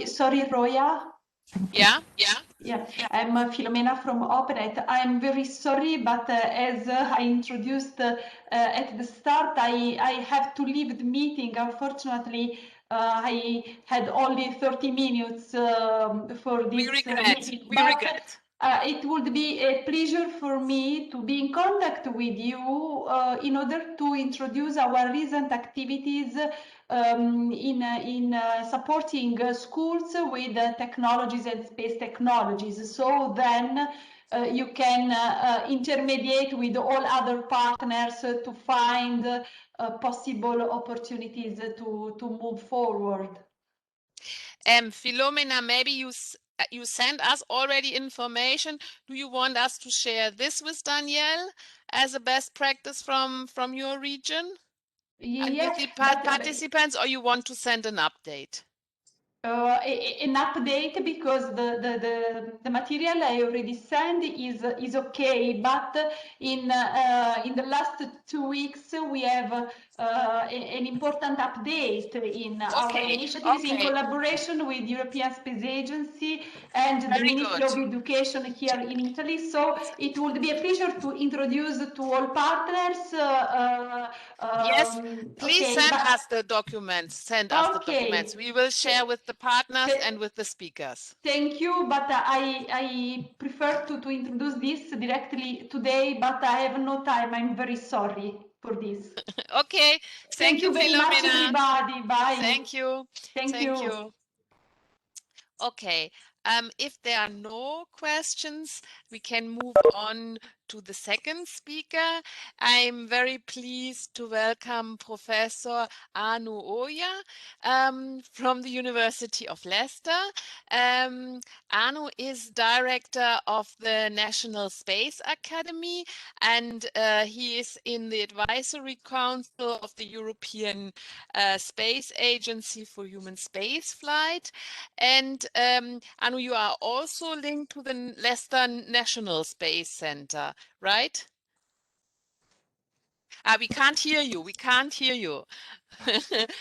Sorry, Roya. Yeah. Yeah, I'm Filomena from OpenET. I'm very sorry, but as I introduced at the start, I have to leave the meeting. Unfortunately, I had only 30 minutes for this meeting. We regret. It would be a pleasure for me to be in contact with you in order to introduce our recent activities in supporting schools with technologies and space technologies. So then you can intermediate with all other partners to find possible opportunities to move forward. Filomena, maybe you sent us already information. Do you want us to share this with Danielle as a best practice from your region? And with the participants, or you want to send an update? An update, because the material I already sent is okay, but in the last 2 weeks we have an important update in our initiatives in collaboration with European Space Agency and the Ministry of Education here in Italy. So it would be a pleasure to introduce to all partners. Yes, please send us the documents. Send us the documents. We will share with the partners and with the speakers. Thank you, but I prefer to introduce this directly today, but I have no time. I'm very sorry for this. Okay. Thank you very much, everybody. Bye. Thank you. Thank you. Okay. If there are no questions, we can move on to the second speaker. I'm very pleased to welcome Professor Anu Oya from the University of Leicester. Anu is director of the National Space Academy, and he is in the Advisory Council of the European Space Agency for Human Spaceflight. And Anu, you are also linked to the Leicester National Space Center, right? We can't hear you. We can't hear you.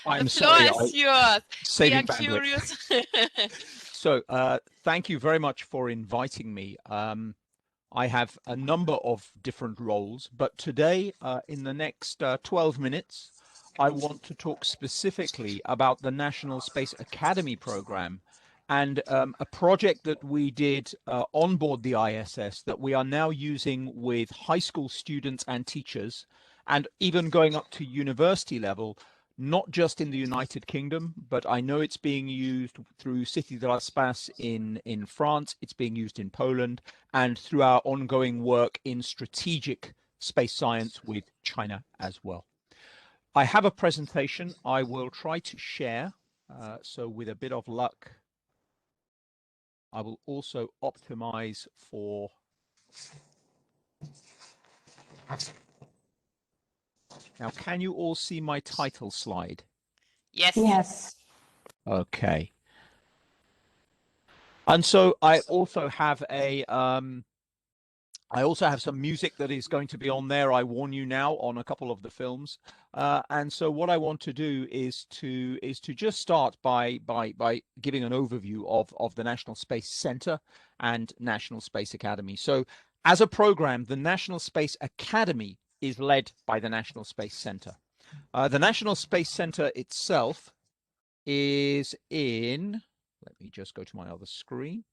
I'm the floor sorry, is yours. Saving we are bandwidth. curious. So thank you very much for inviting me. I have a number of different roles, but today, in the next 12 minutes, I want to talk specifically about the National Space Academy program and a project that we did on board the ISS that we are now using with high school students and teachers, and even going up to university level, not just in the United Kingdom, but I know it's being used through Cité de l'Espace in France, it's being used in Poland, and through our ongoing work in strategic space science with China as well. I have a presentation I will try to share, so with a bit of luck, I will also optimize for now. Can you all see my title slide? Yes. Yes. Okay. And so I also have a some music that is going to be on there. I warn you now on a couple of the films. And so what I want to do is to just start by giving an overview of the National Space Center and National Space Academy. So as a program, the National Space Academy is led by the National Space Center. The National Space Center itself is in, let me just go to my other screen,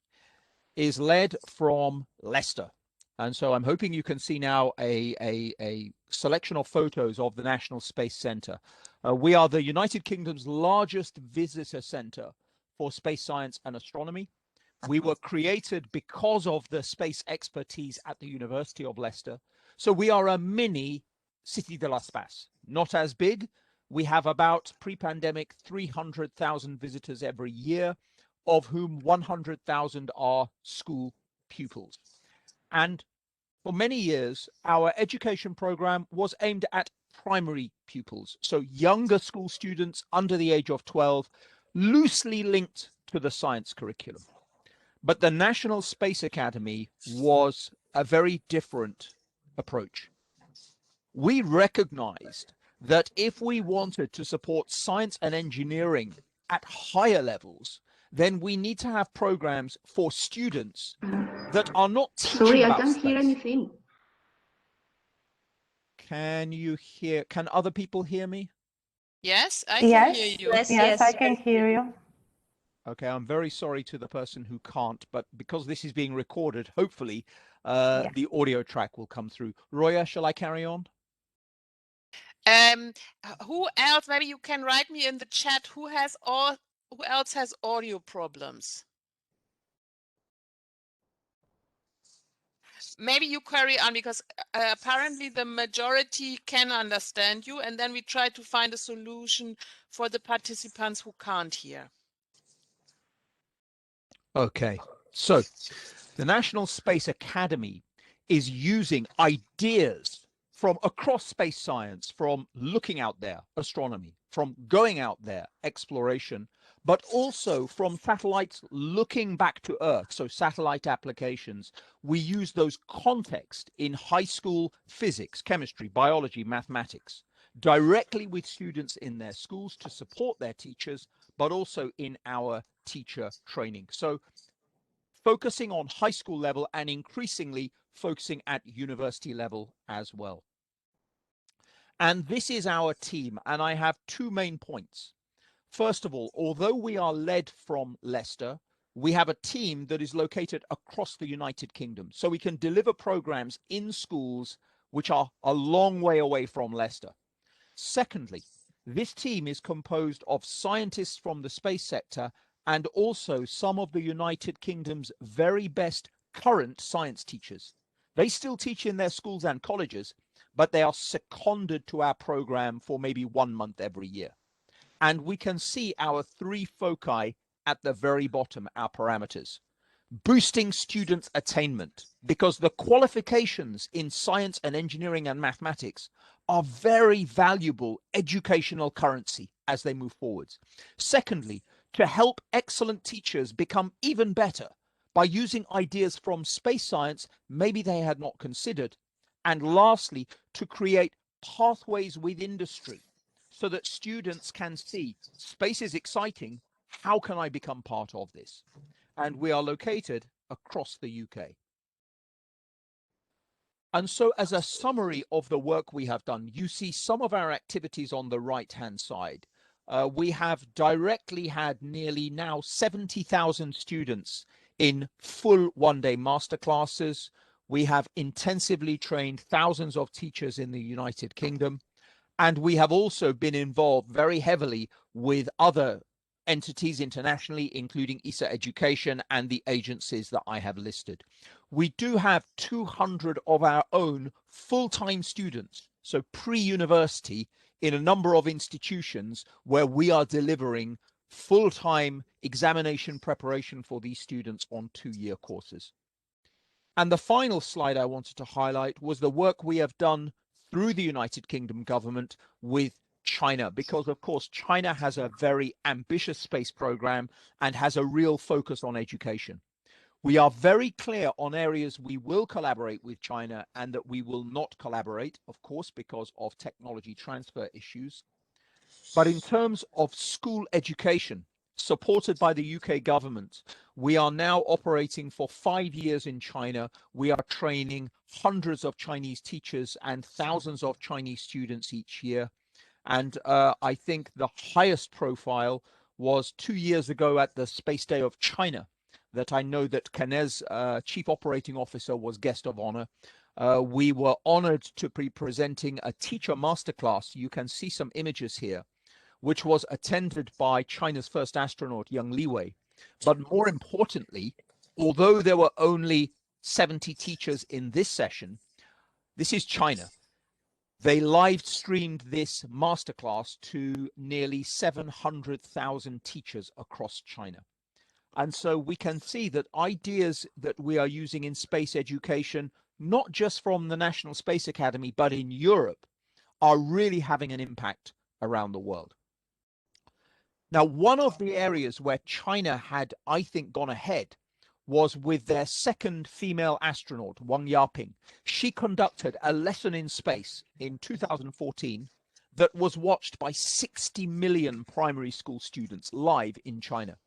is led from Leicester. And so I'm hoping you can see now a selection of photos of the National Space Center. We are the United Kingdom's largest visitor center for space science and astronomy. We were created because of the space expertise at the University of Leicester. So we are a mini Cité de l'Espace, not as big. We have about pre-pandemic 300,000 visitors every year, of whom 100,000 are school pupils. And for many years, our education program was aimed at primary pupils, so younger school students under the age of 12, loosely linked to the science curriculum. But the National Space Academy was a very different approach. We recognized that if we wanted to support science and engineering at higher levels, then we need to have programs for students that are not teaching Sorry, I about don't space. hear anything. Can other people hear me? Yes, I can hear you. Yes, I can hear you. Okay, I'm very sorry to the person who can't, but because this is being recorded, hopefully the audio track will come through. Roya, shall I carry on? Who else? Maybe you can write me in the chat. Who else has audio problems? Maybe you carry on, because apparently the majority can understand you, and then we try to find a solution for the participants who can't hear. Okay, so the National Space Academy is using ideas from across space science, from looking out there, astronomy, from going out there, exploration, but also from satellites looking back to Earth, so satellite applications. We use those context in high school physics, chemistry, biology, mathematics, directly with students in their schools to support their teachers, but also in our teacher training. So focusing on high school level and increasingly focusing at university level as well. And this is our team, and I have two main points. First of all, although we are led from Leicester, we have a team that is located across the United Kingdom. So we can deliver programs in schools which are a long way away from Leicester. Secondly, this team is composed of scientists from the space sector and also some of the United Kingdom's very best current science teachers. They still teach in their schools and colleges, but they are seconded to our program for maybe 1 month every year. And we can see our three foci at the very bottom, our parameters. Boosting students' attainment, because the qualifications in science and engineering and mathematics are very valuable educational currency as they move forwards. Secondly, to help excellent teachers become even better by using ideas from space science maybe they had not considered. And lastly, to create pathways with industry so that students can see space is exciting. How can I become part of this? And we are located across the UK. And so as a summary of the work we have done, you see some of our activities on the right-hand side. We have directly had nearly now 70,000 students in full one-day masterclasses. We have intensively trained thousands of teachers in the United Kingdom. And we have also been involved very heavily with other entities internationally, including ESA Education and the agencies that I have listed. We do have 200 of our own full-time students, so pre-university, in a number of institutions where we are delivering full-time examination preparation for these students on 2-year courses. And the final slide I wanted to highlight was the work we have done through the United Kingdom government with China, because of course China has a very ambitious space program and has a real focus on education. We are very clear on areas we will collaborate with China and that we will not collaborate, of course, because of technology transfer issues. But in terms of school education, supported by the UK government, we are now operating for 5 years in China. We are training hundreds of Chinese teachers and thousands of Chinese students each year. And I think the highest profile was 2 years ago at the Space Day of China, that I know that Cannes, Chief Operating Officer, was guest of honor. We were honored to be presenting a teacher masterclass. You can see some images here, which was attended by China's first astronaut, Yang Liwei. But more importantly, although there were only 70 teachers in this session, this is China. They live streamed this masterclass to nearly 700,000 teachers across China. And so we can see that ideas that we are using in space education, not just from the National Space Academy, but in Europe, are really having an impact around the world. Now, one of the areas where China had, I think, gone ahead was with their second female astronaut, Wang Yaping. She conducted a lesson in space in 2014 that was watched by 60 million primary school students live in China.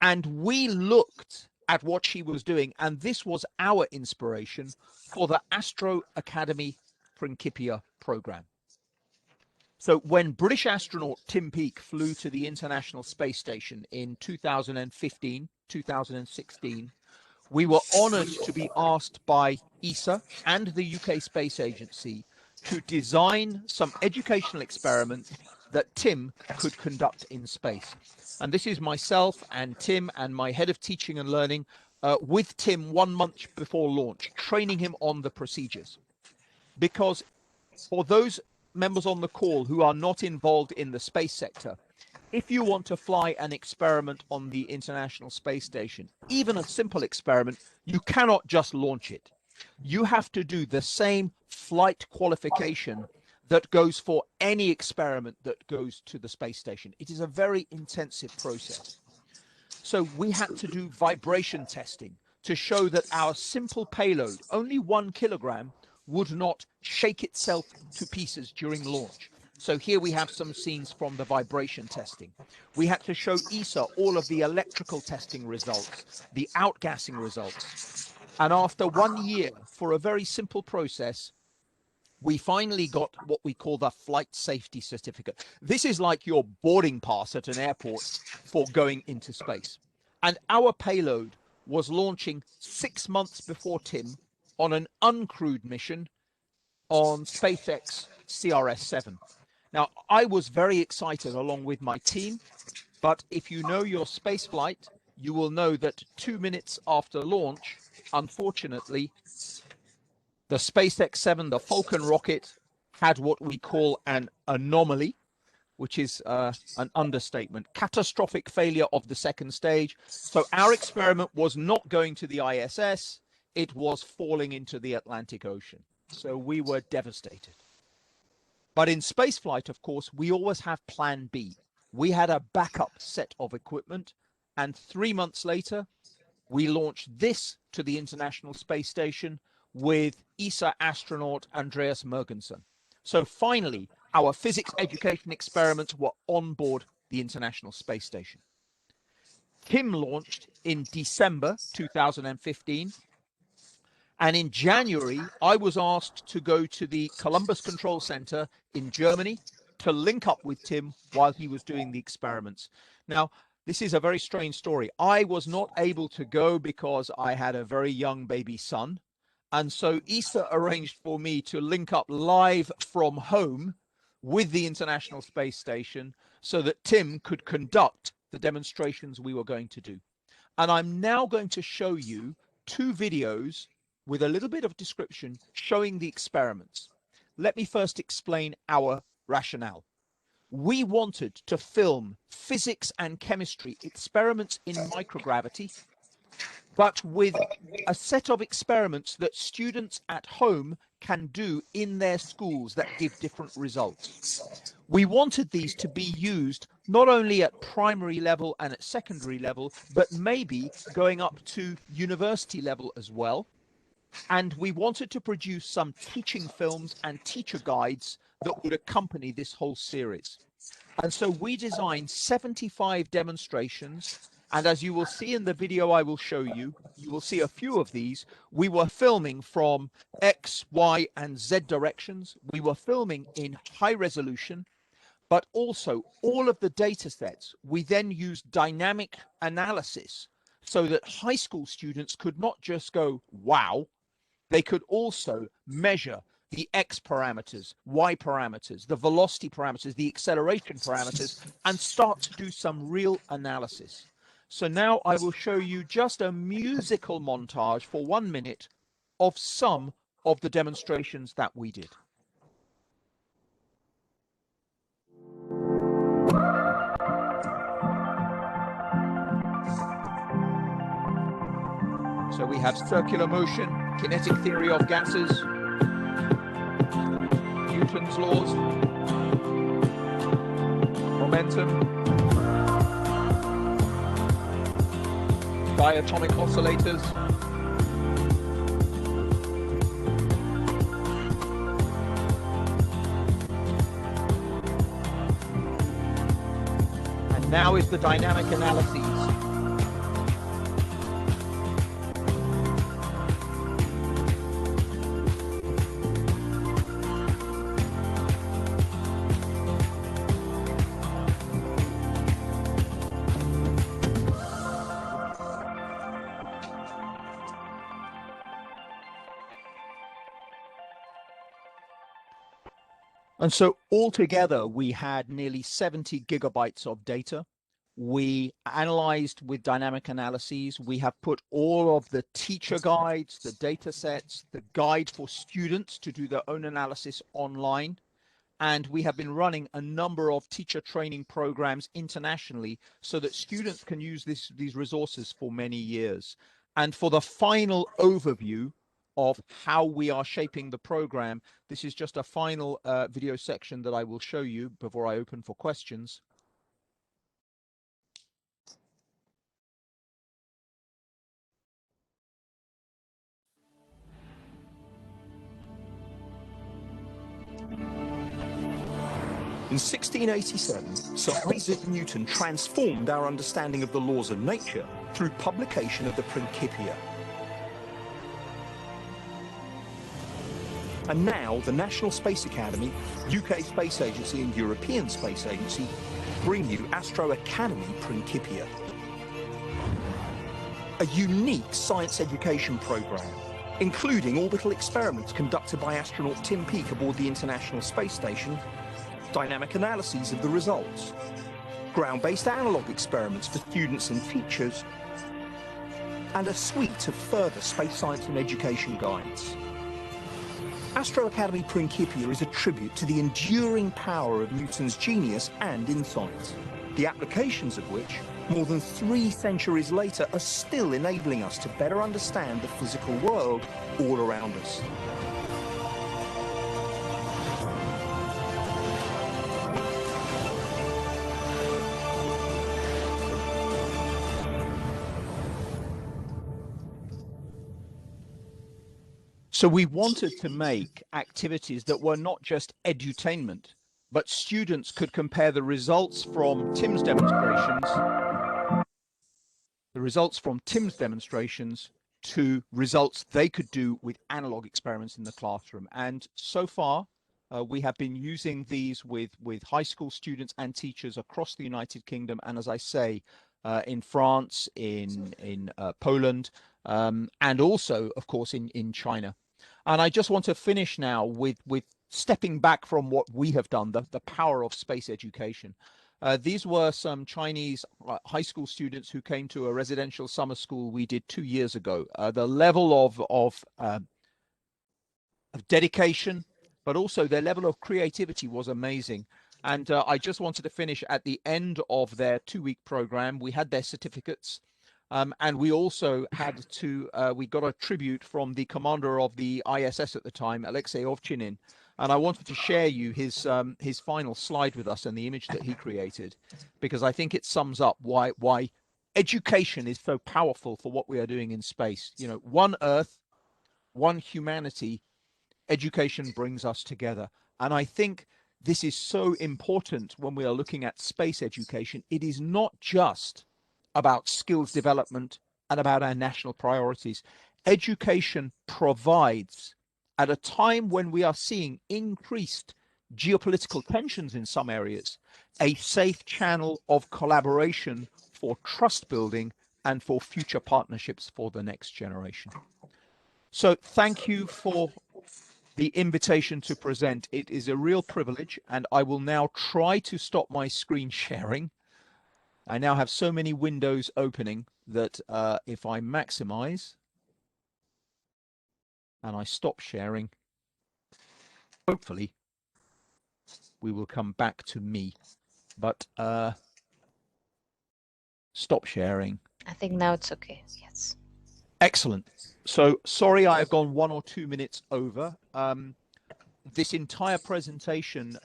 And we looked at what she was doing, and this was our inspiration for the Astro Academy Principia program. So when British astronaut Tim Peake flew to the International Space Station in 2015, 2016, we were honored to be asked by ESA and the UK Space Agency to design some educational experiments that Tim could conduct in space. And this is myself and Tim and my head of teaching and learning with Tim 1 month before launch, training him on the procedures. Because for those members on the call who are not involved in the space sector, if you want to fly an experiment on the International Space Station, even a simple experiment, you cannot just launch it. You have to do the same flight qualification that goes for any experiment that goes to the space station. It is a very intensive process. So we had to do vibration testing to show that our simple payload, only 1 kilogram, would not shake itself to pieces during launch. So here we have some scenes from the vibration testing. We had to show ESA all of the electrical testing results, the outgassing results. And after 1 year, for a very simple process, we finally got what we call the flight safety certificate. This is like your boarding pass at an airport for going into space. And our payload was launching 6 months before Tim on an uncrewed mission on SpaceX CRS-7. Now, I was very excited along with my team, but if you know your space flight, you will know that 2 minutes after launch, unfortunately, the SpaceX 7, the Falcon rocket, had what we call an anomaly, which is an understatement, catastrophic failure of the second stage. So our experiment was not going to the ISS, it was falling into the Atlantic Ocean. So we were devastated. But in spaceflight, of course, we always have plan B. We had a backup set of equipment, and 3 months later, we launched this to the International Space Station with ESA astronaut Andreas Mogensen. So finally, our physics education experiments were on board the International Space Station. Tim launched in December 2015. And in January, I was asked to go to the Columbus Control Center in Germany to link up with Tim while he was doing the experiments. Now, this is a very strange story. I was not able to go because I had a very young baby son. And so ESA arranged for me to link up live from home with the International Space Station so that Tim could conduct the demonstrations we were going to do. And I'm now going to show you 2 videos with a little bit of description showing the experiments. Let me first explain our rationale. We wanted to film physics and chemistry experiments in microgravity, but with a set of experiments that students at home can do in their schools that give different results. We wanted these to be used not only at primary level and at secondary level, but maybe going up to university level as well. And we wanted to produce some teaching films and teacher guides that would accompany this whole series. And so we designed 75 demonstrations. And as you will see in the video I will show you, you will see a few of these. We were filming from X, Y, and Z directions. We were filming in high resolution, but also all of the data sets. We then used dynamic analysis so that high school students could not just go, wow, they could also measure the X parameters, Y parameters, the velocity parameters, the acceleration parameters, and start to do some real analysis. So now I will show you just a musical montage for 1 minute of some of the demonstrations that we did. So we have circular motion, kinetic theory of gases, Newton's laws, momentum, diatomic oscillators, and now is the dynamic analyses. And so altogether, we had nearly 70 gigabytes of data. We analyzed with dynamic analyses. We have put all of the teacher guides, the data sets, the guide for students to do their own analysis online. And we have been running a number of teacher training programs internationally so that students can use these resources for many years. And for the final overview of how we are shaping the program, this is just a final video section that I will show you before I open for questions. In 1687, Sir Isaac Newton transformed our understanding of the laws of nature through publication of the Principia. And now the National Space Academy, UK Space Agency and European Space Agency bring you Astro Academy Principia, a unique science education program, including orbital experiments conducted by astronaut Tim Peake aboard the International Space Station, dynamic analyses of the results, ground-based analog experiments for students and teachers, and a suite of further space science and education guides. Astro Academy Principia is a tribute to the enduring power of Newton's genius and insight, the applications of which, more than 3 centuries later, are still enabling us to better understand the physical world all around us. So we wanted to make activities that were not just edutainment, but students could compare the results from Tim's demonstrations, to results they could do with analog experiments in the classroom. And so far, we have been using these with high school students and teachers across the United Kingdom, and as I say, in France, in Poland, and also, of course, in China. And I just want to finish now with stepping back from what we have done, the power of space education. These were some Chinese high school students who came to a residential summer school we did 2 years ago. The level of dedication, but also their level of creativity was amazing. And I just wanted to finish at the end of their 2-week program. We had their certificates. And we also had to, we got a tribute from the commander of the ISS at the time, Alexei Ovchinin. And I wanted to share you his final slide with us and the image that he created, because I think it sums up why education is so powerful for what we are doing in space. You know, one Earth, one humanity, education brings us together. And I think this is so important when we are looking at space education. It is not just about skills development and about our national priorities. Education provides, at a time when we are seeing increased geopolitical tensions in some areas, a safe channel of collaboration for trust building and for future partnerships for the next generation. So thank you for the invitation to present. It is a real privilege, and I will now try to stop my screen sharing. I now have so many windows opening that if I maximize and I stop sharing, hopefully we will come back to me. But stop sharing. I think now it's okay. Yes. Excellent. So sorry I have gone 1 or 2 minutes over. This entire presentation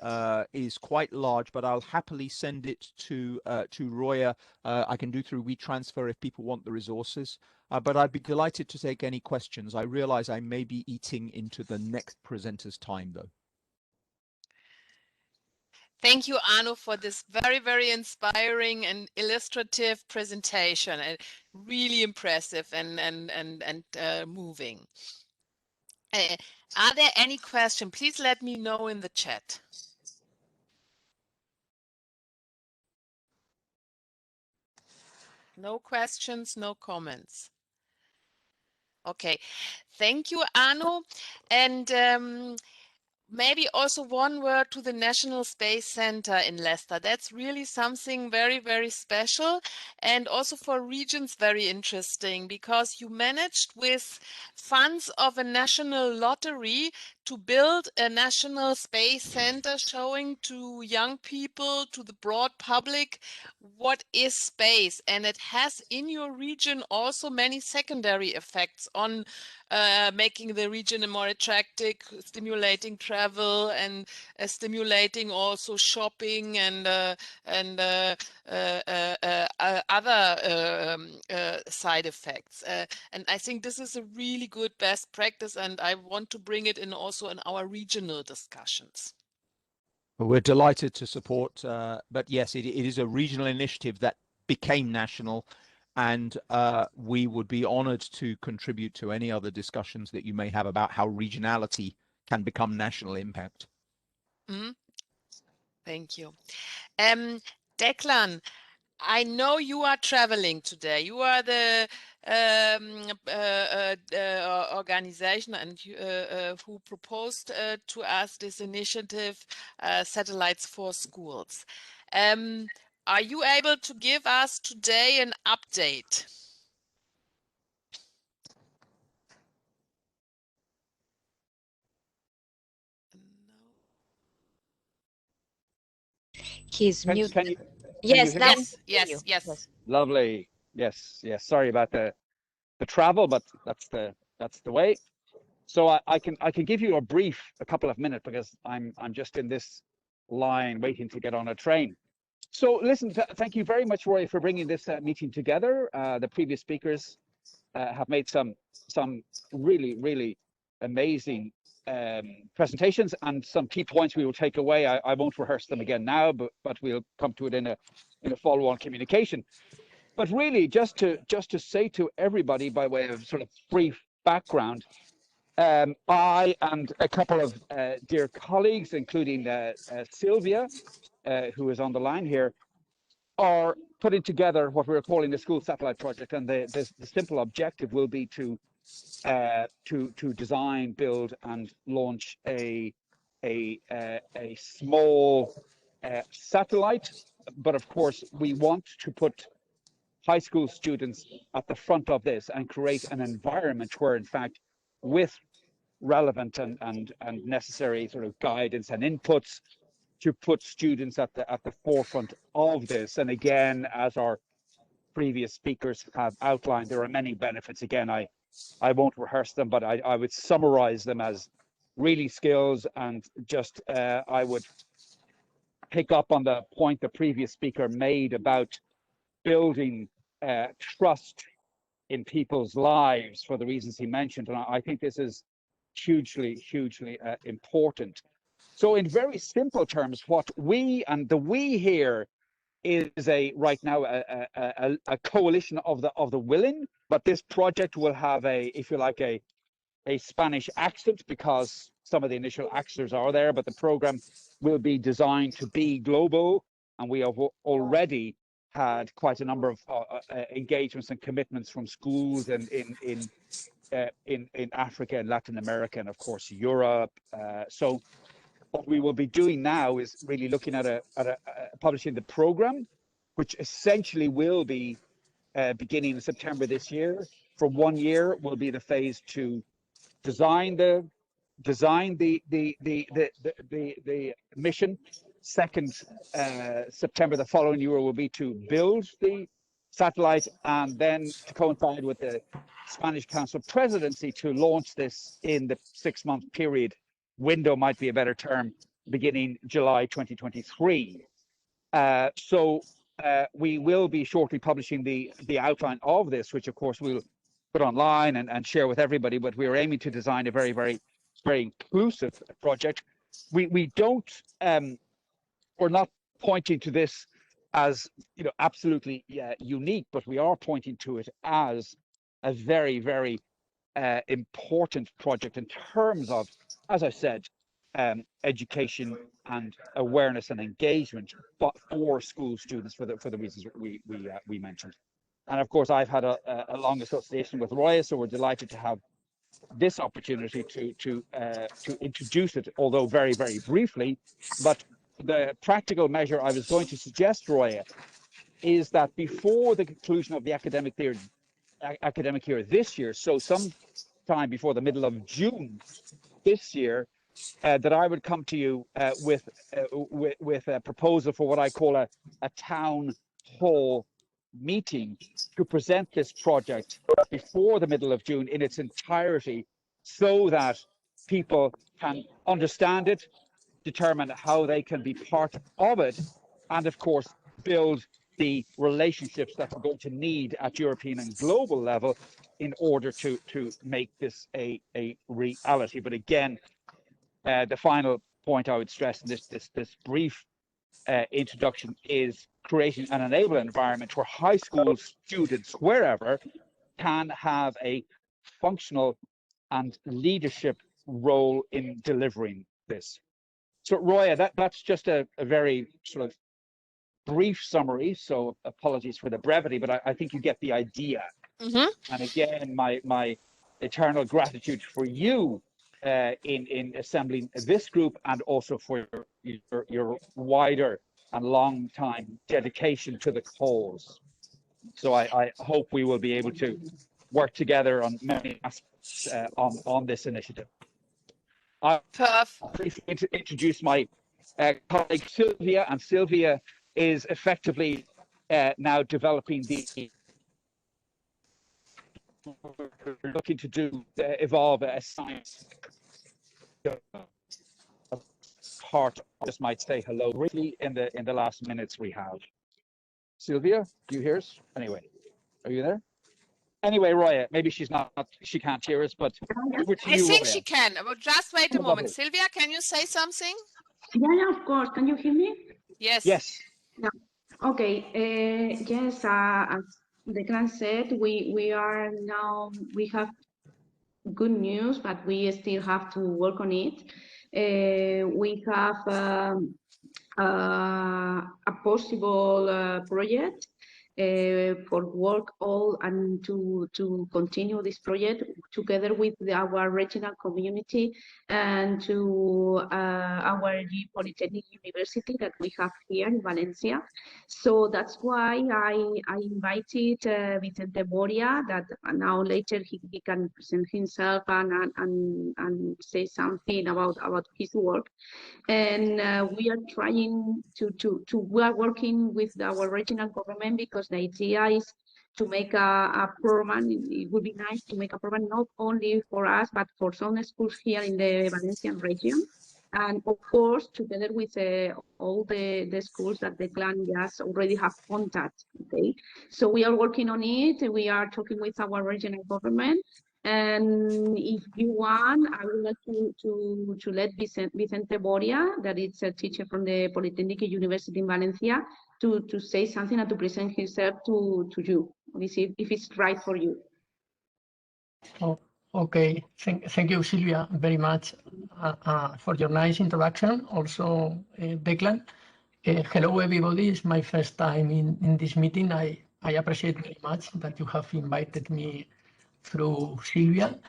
is quite large, but I'll happily send it to Roya. I can do through WeTransfer if people want the resources, but I'd be delighted to take any questions. I realize I may be eating into the next presenter's time, though. Thank you, Arno, for this very, very inspiring and illustrative presentation. And really impressive and moving. Are there any questions? Please let me know in the chat. No questions, no comments. Okay, thank you, Arno. And maybe also one word to the National Space Center in Leicester. That's really something very, very special, and also for regions very interesting, because you managed with funds of a national lottery to build a national space center showing to young people, to the broad public, what is space. And it has in your region also many secondary effects on making the region more attractive, stimulating travel, and stimulating also shopping and other side effects. And I think this is a really good best practice, and I want to bring it in also in our regional discussions. We're delighted to support, but yes, it is a regional initiative that became national, and we would be honored to contribute to any other discussions that you may have about how regionality can become national impact. Mm-hmm. Thank you. Declan, I know you are traveling today. You are the organization and who proposed to us this initiative, Satellites for Schools. Are you able to give us today an update? He's mute. Can you Yes, hear now me? we hear Yes, you. yes. Lovely. Yes, yes. Sorry about the travel, but that's the way. So I can give you a couple of minutes, because I'm just in this line waiting to get on a train. So listen, thank you very much, Roy, for bringing this meeting together. The previous speakers have made some really amazing presentations, and some key points we will take away. I won't rehearse them again now, but we'll come to it in a follow-on communication. But really, just to say to everybody, by way of sort of brief background, I and a couple of dear colleagues, including Sylvia, who is on the line here, are putting together what we're calling the School Satellite Project, and the simple objective will be to design, build, and launch a small satellite. But of course, we want to put high school students at the front of this and create an environment where, in fact, with relevant and necessary sort of guidance and inputs, to put students at the forefront of this. And again, as our previous speakers have outlined, there are many benefits. Again, I won't rehearse them, but I would summarize them as really skills. And just I would pick up on the point the previous speaker made about building trust in people's lives for the reasons he mentioned. And I think this is hugely important. So in very simple terms, what we, and the we here is right now a coalition of the willing, but this project will have if you like, a Spanish accent, because some of the initial actors are there, but the program will be designed to be global, and we have already had quite a number of engagements and commitments from schools in Africa and Latin America, and of course Europe. So what we will be doing now is really looking at publishing the program, which essentially will be beginning in September this year. For 1 year will be the phase to design the mission. Second, September the following year will be to build the satellite, and then to coincide with the Spanish Council presidency to launch this in the 6-month period window, might be a better term, beginning July 2023. So we will be shortly publishing the outline of this, which of course we'll put online and share with everybody. But we are aiming to design a very inclusive project. We don't we're not pointing to this as absolutely unique, but we are pointing to it as a very important project in terms of, as I said, education and awareness and engagement, but for school students for the reasons we mentioned. And of course, I've had a long association with Roya, so we're delighted to have this opportunity to introduce it, although very, very briefly. But the practical measure I was going to suggest, Roya, is that before the conclusion of the academic year this year, so sometime before the middle of June this year, that I would come to you with a proposal for what I call a town hall meeting to present this project before the middle of June in its entirety, so that people can understand it, determine how they can be part of it, and of course build the relationships that we're going to need at European and global level in order to make this a reality. But again, the final point I would stress in this brief introduction is creating an enabling environment where high school students, wherever, can have a functional and leadership role in delivering this. So, Roya, that's just a very sort of brief summary. So apologies for the brevity, but I think you get the idea. And again, my eternal gratitude for you in assembling this group, and also for your wider and long time dedication to the cause. So I hope we will be able to work together on many aspects on this initiative. I'll briefly introduce my colleague Sylvia, and Sylvia is effectively now developing the looking to do evolve a science part. I just might say hello briefly in the last minutes we have. Sylvia, do you hear us? Anyway, are you there? Anyway, Roya, maybe she can't hear us, but over to you, I think Roya. she can. But just wait a moment. Lovely. Sylvia, can you say something? Yeah, of course. Can you hear me? Yes. Yes. Yeah. Okay. Yes, as Declan said, we have good news, but we still have to work on it. We have a possible project for work all and to continue this project together with our regional community and to our Polytechnic University that we have here in Valencia. So that's why I invited Vicente Boria, that now later he can present himself and say something about his work. And we are trying we are working with our regional government, because the idea is to make a program. It would be nice to make a program not only for us, but for some schools here in the Valencian region. And of course, together with all the schools that the clan just already have contact. Okay, so we are working on it. We are talking with our regional government. And if you want, I would like to let Vicente Boria, that is a teacher from the Polytechnic University in Valencia, to say something and to present himself to you, if it's right for you. Oh, okay. Thank you, Silvia, very much for your nice introduction. Also, Declan. Hello, everybody. It's my first time in this meeting. I appreciate very much that you have invited me through Silvia.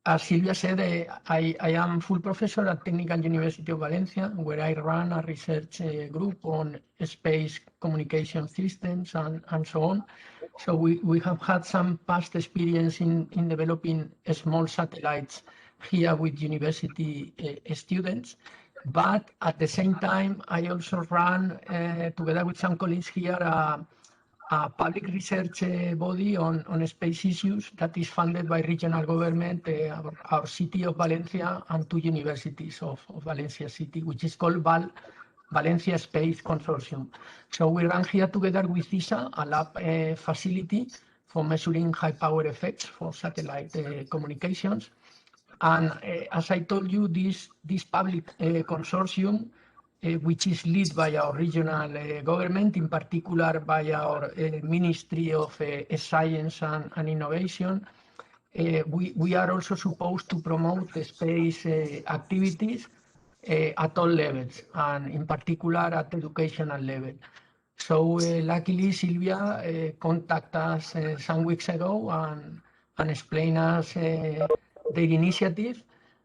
As Silvia said, I am full professor at Technical University of Valencia, where I run a research group on space communication systems and so on. So we have had some past experience in developing small satellites here with university students. But at the same time, I also run, together with some colleagues here, a public research body on space issues that is funded by regional government, our city of Valencia, and two universities of Valencia City, which is called Valencia Space Consortium. So we run here together with ESA, a lab facility for measuring high power effects for satellite communications. And as I told you, this public consortium, which is led by our regional government, in particular by our Ministry of Science and Innovation. We are also supposed to promote the space activities at all levels, and in particular at educational level. So luckily, Silvia contacted us some weeks ago, and explain us their initiative.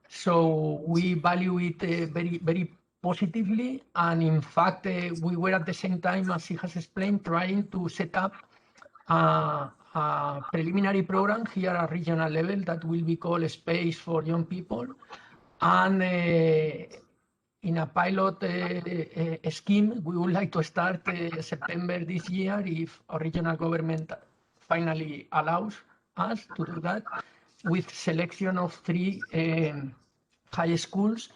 So we value it very positively. And in fact, we were at the same time, as he has explained, trying to set up a preliminary program here at regional level that will be called Space for Young People. And in a pilot scheme, we would like to start September this year if our regional government finally allows us to do that, with selection of 3 high schools,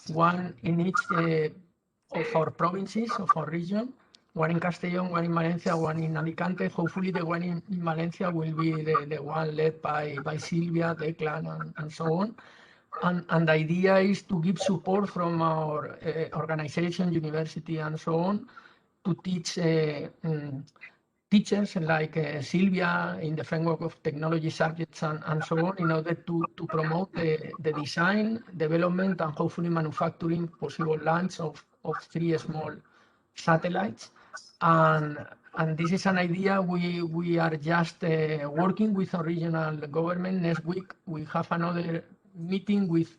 one in each of our provinces, of our region, one in Castellón, one in Valencia, one in Alicante. Hopefully the one in Valencia will be the one led by Silvia, Declan, and so on. And the idea is to give support from our organization, university, and so on, to teach teachers like Silvia in the framework of technology subjects and so on, in order to promote the design, development, and hopefully manufacturing possible launch of 3 small satellites. And this is an idea we are just working with our regional government. Next week we have another meeting with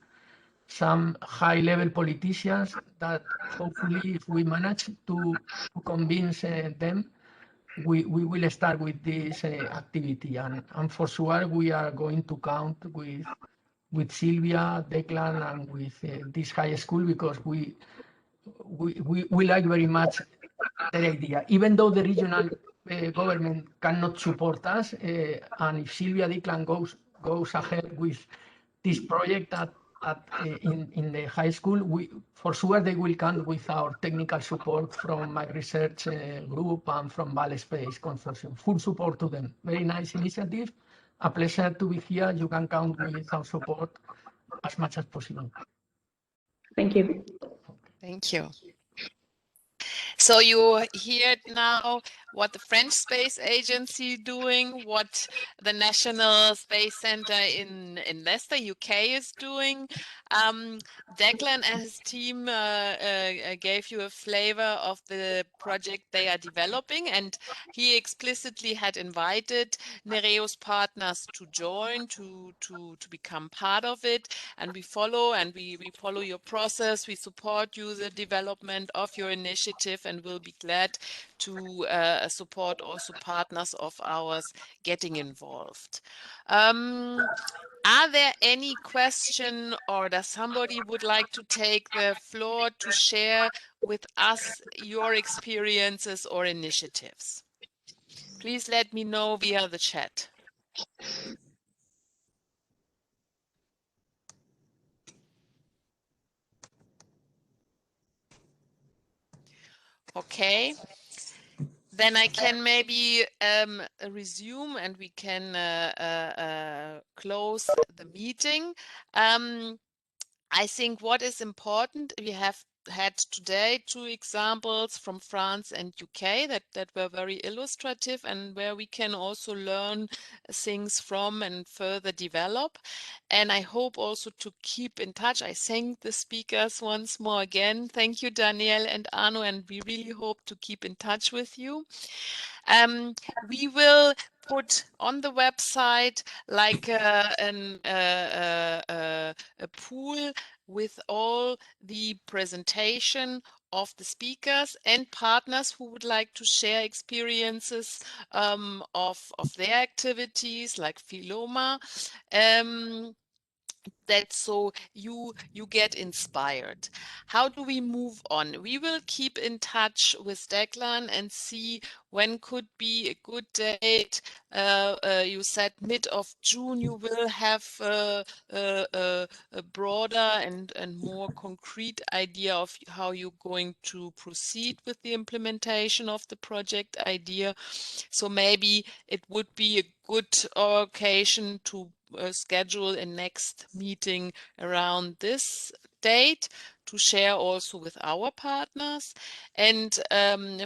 some high-level politicians that hopefully, if we manage to convince them, we will start with this activity. And for sure, we are going to count with Silvia, Declan, and with this high school, because we like very much their idea. Even though the regional government cannot support us, and if Silvia, Declan goes ahead with this project in the high school, for sure they will count with our technical support from my research group and from Vale Space Consortium. Full support to them. Very nice initiative. A pleasure to be here. You can count with our support as much as possible. Thank you. Thank you. So you hear now what the French Space Agency doing, what the National Space Center in Leicester, UK is doing. Declan and his team gave you a flavor of the project they are developing, and he explicitly had invited NEREUS partners to join, to become part of it, and we follow your process. We support you the development of your initiative, and will be glad to support also partners of ours getting involved. Are there any question, or does somebody would like to take the floor to share with us your experiences or initiatives? Please let me know via the chat. Okay. Then I can maybe resume, and we can close the meeting. I think what is important, we have had today 2 examples from France and UK that were very illustrative, and where we can also learn things from and further develop. And I hope also to keep in touch. I thank the speakers once more again. Thank you, Daniel and Arno, and we really hope to keep in touch with you. We will put on the website like a pool with all the presentation of the speakers and partners who would like to share experiences of their activities, like Philoma. That so you get inspired. How do we move on? We will keep in touch with Declan and see when could be a good date. You said mid of June you will have a broader and more concrete idea of how you're going to proceed with the implementation of the project idea. So maybe it would be a good occasion to schedule a next meeting around this date to share also with our partners. And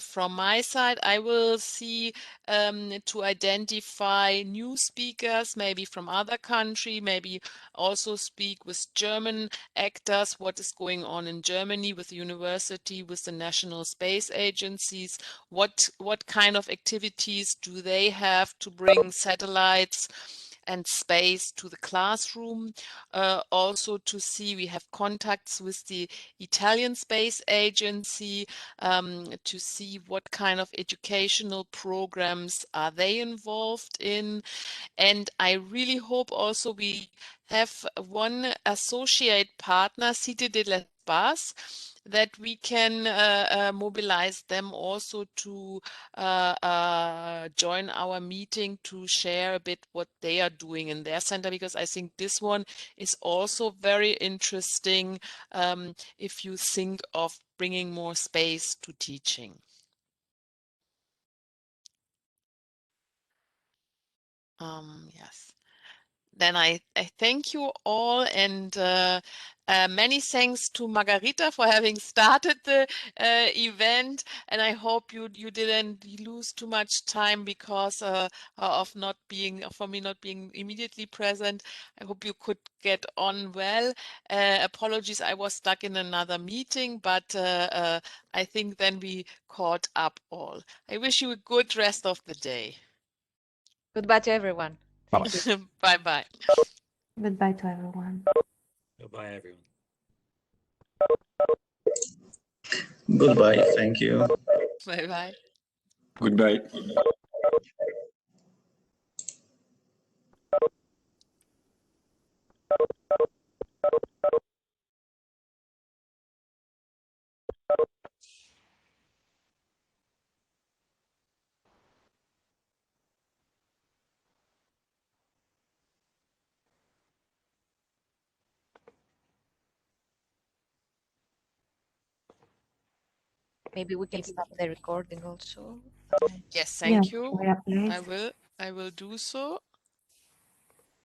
from my side, I will see to identify new speakers, maybe from other country, maybe also speak with German actors, what is going on in Germany with the university, with the national space agencies, what kind of activities do they have to bring satellites and space to the classroom. Also to see, we have contacts with the Italian Space Agency to see what kind of educational programs are they involved in. And I really hope also we have one associate partner, Cité de l'Espace, that we can mobilize them also to join our meeting to share a bit what they are doing in their center, because I think this one is also very interesting if you think of bringing more space to teaching. Yes. Then I thank you all, and many thanks to Margarita for having started the event. And I hope you didn't lose too much time because of not being, for me not being immediately present. I hope you could get on well. Apologies, I was stuck in another meeting, but I think then we caught up all. I wish you a good rest of the day. Goodbye to everyone. Thank you. Bye-bye. Goodbye to everyone. Goodbye, everyone. Goodbye. Thank you. Bye-bye. Goodbye. Maybe we can stop the recording also. Yes, thank Yes, you. Gloria, please. I will do so.